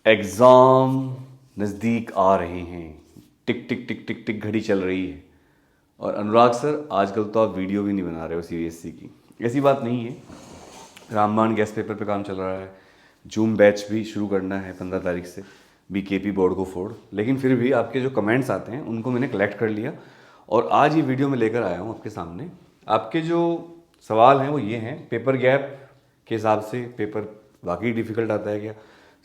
Exam नज़दीक आ रहे हैं। टिक टिक टिक टिक टिक घड़ी चल रही है। और अनुराग सर, आजकल तो आप वीडियो भी नहीं बना रहे हो सीबीएसई की। ऐसी बात नहीं है, रामबाण गैस पेपर पे काम चल रहा है। जूम बैच भी शुरू करना है 15 तारीख से, बीकेपी बोर्ड को फोड़। लेकिन फिर भी आपके जो कमेंट्स आते हैं उनको मैंने कलेक्ट कर लिया और आज ये वीडियो में लेकर आया हूँ आपके सामने। आपके जो सवाल हैं वो ये हैं, पेपर गैप के हिसाब से पेपर वाकई डिफ़िकल्ट आता है क्या?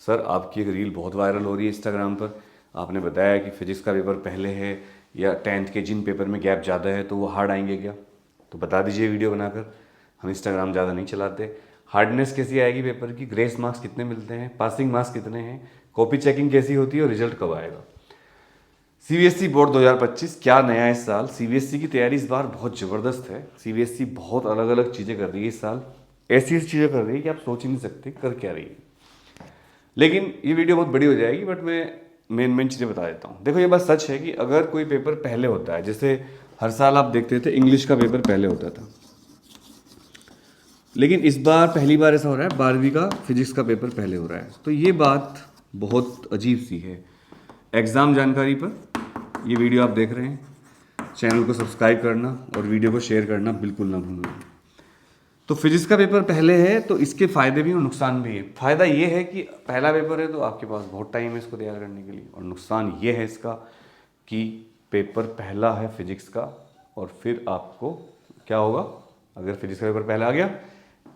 सर, आपकी एक रील बहुत वायरल हो रही है इंस्टाग्राम पर। आपने बताया कि फिजिक्स का पेपर पहले है या 10th के जिन पेपर में गैप ज़्यादा है तो वो हार्ड आएंगे क्या? तो बता दीजिए वीडियो बनाकर। हम इंस्टाग्राम ज़्यादा नहीं चलाते। हार्डनेस कैसी आएगी पेपर की, ग्रेस मार्क्स कितने मिलते हैं, पासिंग मार्क्स कितने हैं, कॉपी चेकिंग कैसी होती है और रिजल्ट कब आएगा? सीबीएसई बोर्ड 2025 क्या नया है इस साल? सीबीएसई की तैयारी इस बार बहुत ज़बरदस्त है। सीबीएसई बहुत अलग अलग चीज़ें कर रही है इस साल। ऐसी चीज़ें कर रही है कि आप सोच ही नहीं सकते कर क्या रही है। लेकिन ये वीडियो बहुत बड़ी हो जाएगी, बट मैं मेन चीज़ें बता देता हूँ। देखो, ये बात सच है कि अगर कोई पेपर पहले होता है, जैसे हर साल आप देखते थे इंग्लिश का पेपर पहले होता था, लेकिन इस बार पहली बार ऐसा हो रहा है 12वीं का फिजिक्स का पेपर पहले हो रहा है। तो ये बात बहुत अजीब सी है। एग्ज़ाम जानकारी पर ये वीडियो आप देख रहे हैं, चैनल को सब्सक्राइब करना और वीडियो को शेयर करना बिल्कुल ना भूलना। तो फिजिक्स का पेपर पहले है तो इसके फ़ायदे भी और नुकसान भी है। फ़ायदा ये है कि पहला पेपर है तो आपके पास बहुत टाइम है इसको तैयार करने के लिए, और नुकसान ये है इसका कि पेपर पहला है फिजिक्स का, और फिर आपको क्या होगा, अगर फिजिक्स का पेपर पहला आ गया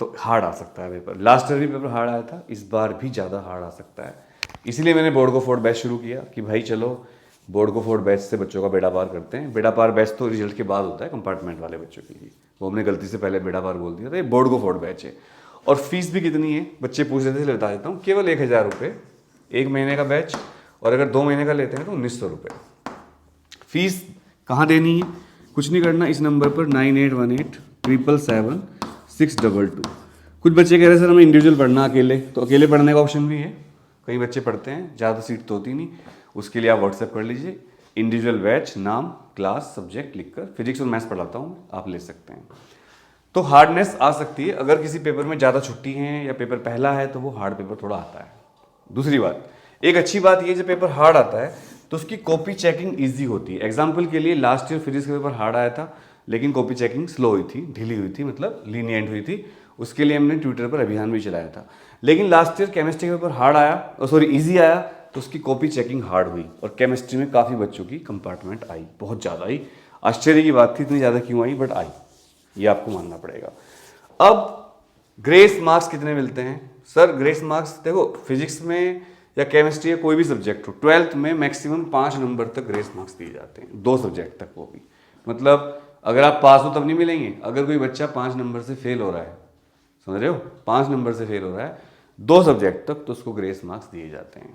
तो हार्ड आ सकता है पेपर। लास्ट ईयर भी पेपर हार्ड आया था, इस बार भी ज़्यादा हार्ड आ सकता है। इसीलिए मैंने बोर्ड को फोड़ बैच शुरू किया कि भाई चलो बोर्ड को फोड़ बैच से बच्चों का बेड़ा पार करते हैं। बेड़ा पार बैच तो रिजल्ट के बाद होता है कंपार्टमेंट वाले बच्चों के लिए, वो हमने गलती से पहले बेड़ा पार बोल दिया था। ये बोर्ड को फोड़ बैच है। और फीस भी कितनी है, बच्चे पूछ रहे थे, इसलिए बता देता हूँ। केवल 1000 रुपये 1 महीने का बैच, और अगर 2 महीने का लेते हैं तो 1900 रुपये फीस। कहाँ देनी है? कुछ नहीं करना, इस नंबर पर 9818777622। कुछ बच्चे कह रहे हैं सर हमें इंडिविजुअल पढ़ना अकेले, तो अकेले पढ़ने का ऑप्शन भी है। कई बच्चे पढ़ते हैं, ज़्यादा सीट तो होती नहीं, उसके लिए आप व्हाट्सएप कर लीजिए। इंडिविजुअल बैच, नाम, क्लास, सब्जेक्ट लिखकर, फिजिक्स और मैथ्स पढ़ाता हूँ, आप ले सकते हैं। तो हार्डनेस आ सकती है अगर किसी पेपर में ज़्यादा छुट्टी है या पेपर पहला है तो वो हार्ड पेपर थोड़ा आता है। दूसरी बात, एक अच्छी बात ये, जब पेपर हार्ड आता है तो उसकी कॉपी चेकिंग ईजी होती है। एग्जाम्पल के लिए लास्ट ईयर फिजिक्स का पेपर हार्ड आया था, लेकिन कॉपी चेकिंग स्लो हुई थी, ढीली हुई थी, मतलब लीनियंट हुई थी। उसके लिए हमने ट्विटर पर अभियान भी चलाया था। लेकिन लास्ट ईयर केमिस्ट्री का पेपर हार्ड आया, सॉरी ईजी आया, तो उसकी कॉपी चेकिंग हार्ड हुई और केमिस्ट्री में काफ़ी बच्चों की कंपार्टमेंट आई, बहुत ज़्यादा आई। आश्चर्य की बात थी इतनी ज़्यादा क्यों आई, बट आई, ये आपको मानना पड़ेगा। अब ग्रेस मार्क्स कितने मिलते हैं? सर ग्रेस मार्क्स देखो, फिजिक्स में या केमिस्ट्री या कोई भी सब्जेक्ट हो, 12th में मैक्सिमम 5 नंबर तक ग्रेस मार्क्स दिए जाते हैं, 2 सब्जेक्ट तक, वो भी मतलब अगर आप पास हो तब नहीं मिलेंगे। अगर कोई बच्चा 5 नंबर से फेल हो रहा है, समझ रहे हो, 5 नंबर से फेल हो रहा है 2 सब्जेक्ट तक, तो उसको ग्रेस मार्क्स दिए जाते हैं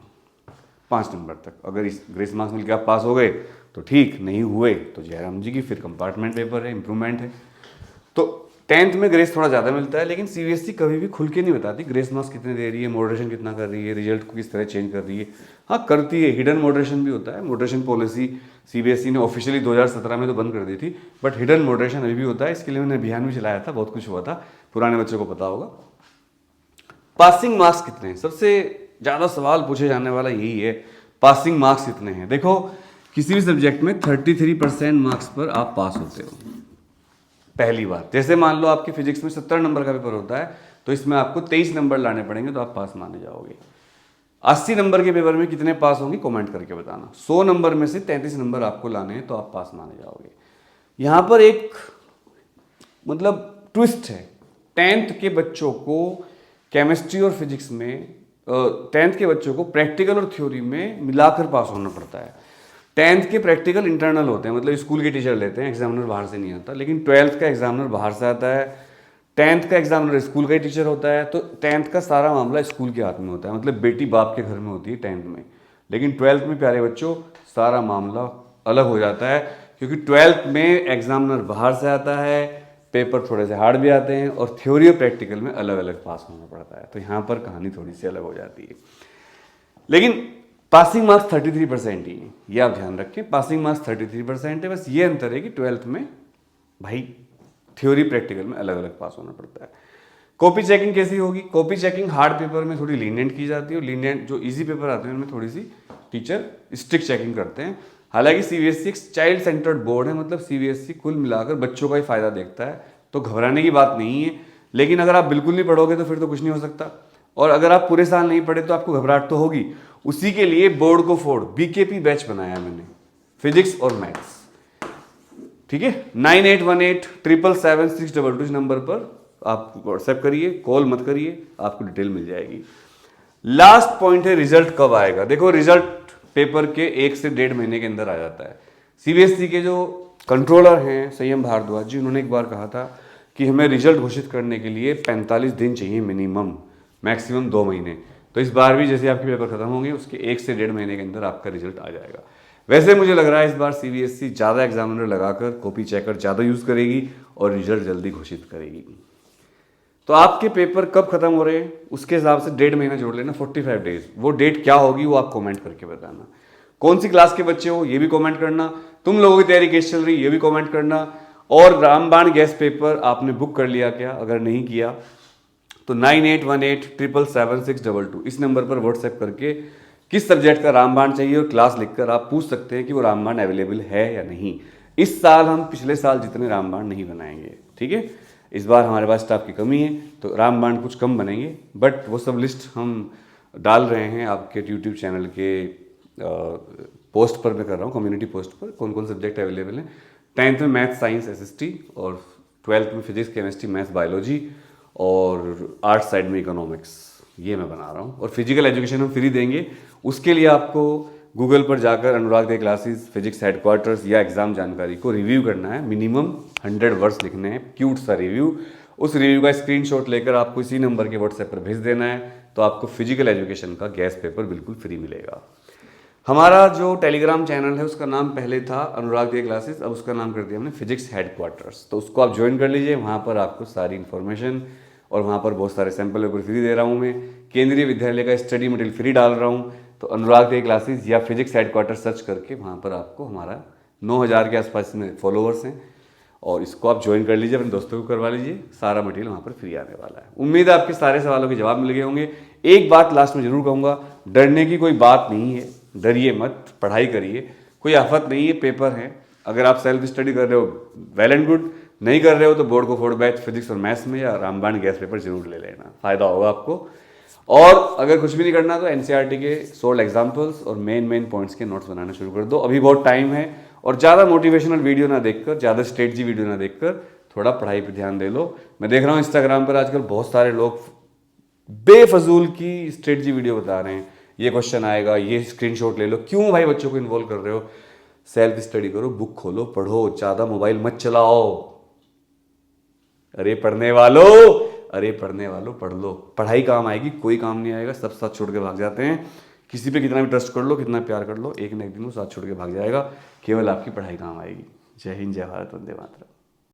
5 नंबर तक। अगर इस ग्रेस मार्क्स मिलकर आप पास हो गए तो ठीक, नहीं हुए तो जयराम जी की, फिर कंपार्टमेंट पेपर है, इंप्रूवमेंट है। तो 10th में ग्रेस थोड़ा ज़्यादा मिलता है, लेकिन सीबीएसई कभी भी खुल के नहीं बताती ग्रेस मार्क्स कितने दे रही है, मॉडरेशन कितना कर रही है, रिजल्ट को किस तरह चेंज कर रही है। हाँ करती है, हिडन मॉडरेशन भी होता है। मॉडरेशन पॉलिसी सीबीएसई ने ऑफिशियली 2017 में तो बंद कर दी थी, बट हिडन मॉडरेशन अभी भी होता है। इसके लिए मैंने अभियान भी चलाया था, बहुत कुछ हुआ था, पुराने बच्चों को पता होगा। पासिंग मार्क्स कितने हैं, सबसे ज़्यादा सवाल पूछे जाने वाला यही है, पासिंग मार्क्स कितने हैं। देखो, किसी भी सब्जेक्ट में 33% मार्क्स पर आप पास होते हो। पहली बात, जैसे मान लो आपकी फिजिक्स में 70 नंबर का पेपर होता है, तो इसमें आपको 23 नंबर लाने पड़ेंगे तो आप पास माने जाओगे। 80 नंबर के पेपर में कितने पास होंगे कमेंट करके बताना। 100 नंबर में से 33 नंबर आपको लाने हैं तो आप पास माने जाओगे। यहाँ पर एक मतलब ट्विस्ट है। 10th के बच्चों को केमिस्ट्री और फिजिक्स में 10th के बच्चों को प्रैक्टिकल और थ्योरी में मिलाकर पास होना पड़ता है। 10th के प्रैक्टिकल इंटरनल होते हैं, मतलब स्कूल के टीचर लेते हैं, एग्जामिनर बाहर से नहीं आता। लेकिन 12th का एग्जामिनर बाहर से आता है, 10th का एग्जामिनर स्कूल का ही टीचर होता है। तो 10th का सारा मामला स्कूल के हाथ में होता है, मतलब बेटी बाप के घर में होती है 10th में। लेकिन 12th में प्यारे बच्चों सारा मामला अलग हो जाता है, क्योंकि 12th में एग्जामिनर बाहर से आता है, पेपर थोड़े से हार्ड भी आते हैं, और थ्योरी और प्रैक्टिकल में अलग अलग पास होना पड़ता है। तो यहाँ पर कहानी थोड़ी सी अलग हो जाती है। लेकिन पासिंग मार्क्स 33% ही है, ये आप ध्यान रखें। पासिंग मार्क्स 33% है, बस ये अंतर है कि 12th में भाई थ्योरी प्रैक्टिकल में अलग अलग पास होना पड़ता है। कॉपी चेकिंग कैसी होगी? कॉपी चेकिंग हार्ड पेपर में थोड़ी लीनियंट की जाती है, और लीनियंट जो इजी पेपर आते हैं उनमें थोड़ी सी टीचर स्ट्रिक्ट चेकिंग करते हैं। हालांकि सीबीएसई एक चाइल्ड सेंटर्ड बोर्ड है, मतलब सीबीएसई कुल मिलाकर बच्चों का ही फायदा देखता है, तो घबराने की बात नहीं है। लेकिन अगर आप बिल्कुल नहीं पढ़ोगे तो फिर तो कुछ नहीं हो सकता, और अगर आप पूरे साल नहीं पढ़े तो आपको घबराहट तो होगी। उसी के लिए बोर्ड को फोड़ बीकेपी बैच बनाया मैंने, फिजिक्स और मैथ्स, ठीक है। 9818777622 इस नंबर पर आप व्हाट्सएप करिए, कॉल मत करिए, आपको डिटेल मिल जाएगी। लास्ट पॉइंट है रिजल्ट कब आएगा। देखो रिजल्ट पेपर के 1 से 1.5 महीने के अंदर आ जाता है। सीबीएसई के जो कंट्रोलर हैं संयम भारद्वाज जी, उन्होंने एक बार कहा था कि हमें रिजल्ट घोषित करने के लिए 45 दिन चाहिए मिनिमम, मैक्सिमम 2 महीने। तो इस बार भी जैसे आपके पेपर खत्म होंगे उसके 1 से 1.5 महीने के अंदर आपका रिजल्ट आ जाएगा। वैसे मुझे लग रहा है इस बार सीबीएसई ज़्यादा एग्जामिनर लगाकर कॉपी चेकर ज़्यादा यूज़ करेगी और रिजल्ट जल्दी घोषित करेगी। तो आपके पेपर कब खत्म हो रहे हैं उसके हिसाब से 1.5 महीना जोड़ लेना, 45 डेज। वो डेट क्या होगी वो आप कमेंट करके बताना। कौन सी क्लास के बच्चे हो ये भी कमेंट करना, तुम लोगों की तैयारी कैसे चल रही ये भी कमेंट करना, और रामबाण गैस पेपर आपने बुक कर लिया क्या? अगर नहीं किया तो 9818777622 इस नंबर पर व्हाट्सएप करके किस सब्जेक्ट का रामबाण चाहिए और क्लास लिखकर आप पूछ सकते हैं कि वो रामबाण अवेलेबल है या नहीं। इस साल हम पिछले साल जितने रामबाण नहीं बनाएंगे, ठीक है। इस बार हमारे पास स्टाफ की कमी है तो रामबाण कुछ कम बनेंगे, बट वो सब लिस्ट हम डाल रहे हैं आपके यूट्यूब चैनल के पोस्ट पर। मैं कर रहा हूँ कम्युनिटी पोस्ट पर कौन कौन सब्जेक्ट अवेलेबल हैं। 10th में मैथ साइंस एसएसटी, और 12th में फिजिक्स केमिस्ट्री मैथ्स बायोलॉजी, और आर्ट्स साइड में इकोनॉमिक्स, ये मैं बना रहा हूँ। और फिजिकल एजुकेशन हम फ्री देंगे। उसके लिए आपको गूगल पर जाकर अनुराग दे क्लासेस फिजिक्स हेडक्वार्टर्स या एग्जाम जानकारी को रिव्यू करना है। मिनिमम 100 वर्ड्स लिखने हैं, क्यूट सा रिव्यू। उस रिव्यू का स्क्रीनशॉट लेकर आपको इसी नंबर के व्हाट्सएप पर भेज देना है, तो आपको फिजिकल एजुकेशन का गैस पेपर बिल्कुल फ्री मिलेगा। हमारा जो टेलीग्राम चैनल है उसका नाम पहले था अनुराग दे क्लासेस, अब उसका नाम कर दिया हमने फिजिक्स हेडक्वार्टर्स। तो उसको आप ज्वाइन कर लीजिए, वहाँ पर आपको सारी इन्फॉर्मेशन, और वहाँ पर बहुत सारे सैंपल पेपर फ्री दे रहा हूँ मैं। केंद्रीय विद्यालय का स्टडी मटेरियल फ्री डाल रहा हूँ। तो अनुराग दे क्लासेस या फिजिक्स हेडक्वार्टर सर्च करके वहाँ पर आपको, हमारा 9000 के आसपास में फॉलोअर्स हैं, और इसको आप ज्वाइन कर लीजिए, अपने दोस्तों को करवा लीजिए। सारा मटेरियल वहाँ पर फ्री आने वाला है। उम्मीद है आपके सारे सवालों के जवाब मिल गए होंगे। एक बात लास्ट में जरूर कहूँगा, डरने की कोई बात नहीं है, डरिए मत, पढ़ाई करिए, कोई आफत नहीं है, पेपर है। अगर आप सेल्फ स्टडी कर रहे हो वेल एंड गुड, नहीं कर रहे हो तो बोर्ड को फोड़ बैच फिजिक्स और मैथ्स में या रामबाण गैस पेपर जरूर ले लेना, फायदा होगा आपको। और अगर कुछ भी नहीं करना तो एनसीईआरटी के सोल्ड एग्जाम्पल्स और मेन पॉइंट्स के नोट्स बनाना शुरू कर दो, अभी बहुत टाइम है। और ज़्यादा मोटिवेशनल वीडियो ना देखकर, ज़्यादा स्ट्रेटजी वीडियो ना देखकर, थोड़ा पढ़ाई पर ध्यान दे लो। मैं देख रहा हूँ इंस्टाग्राम पर आजकल बहुत सारे लोग बेफजूल की स्ट्रेटजी वीडियो बता रहे हैं, ये क्वेश्चन आएगा, ये स्क्रीनशॉट ले लो। क्यों भाई बच्चों को इन्वॉल्व कर रहे हो? सेल्फ स्टडी करो, बुक खोलो, पढ़ो, ज़्यादा मोबाइल मत चलाओ। अरे पढ़ने वालों पढ़ लो, पढ़ाई काम आएगी, कोई काम नहीं आएगा। सब साथ छोड़ के भाग जाते हैं। किसी पे कितना भी ट्रस्ट कर लो, कितना प्यार कर लो, एक न एक दिन वो साथ छोड़ के भाग जाएगा। केवल आपकी पढ़ाई काम आएगी। जय हिंद, जय भारत, वंदे मातरम।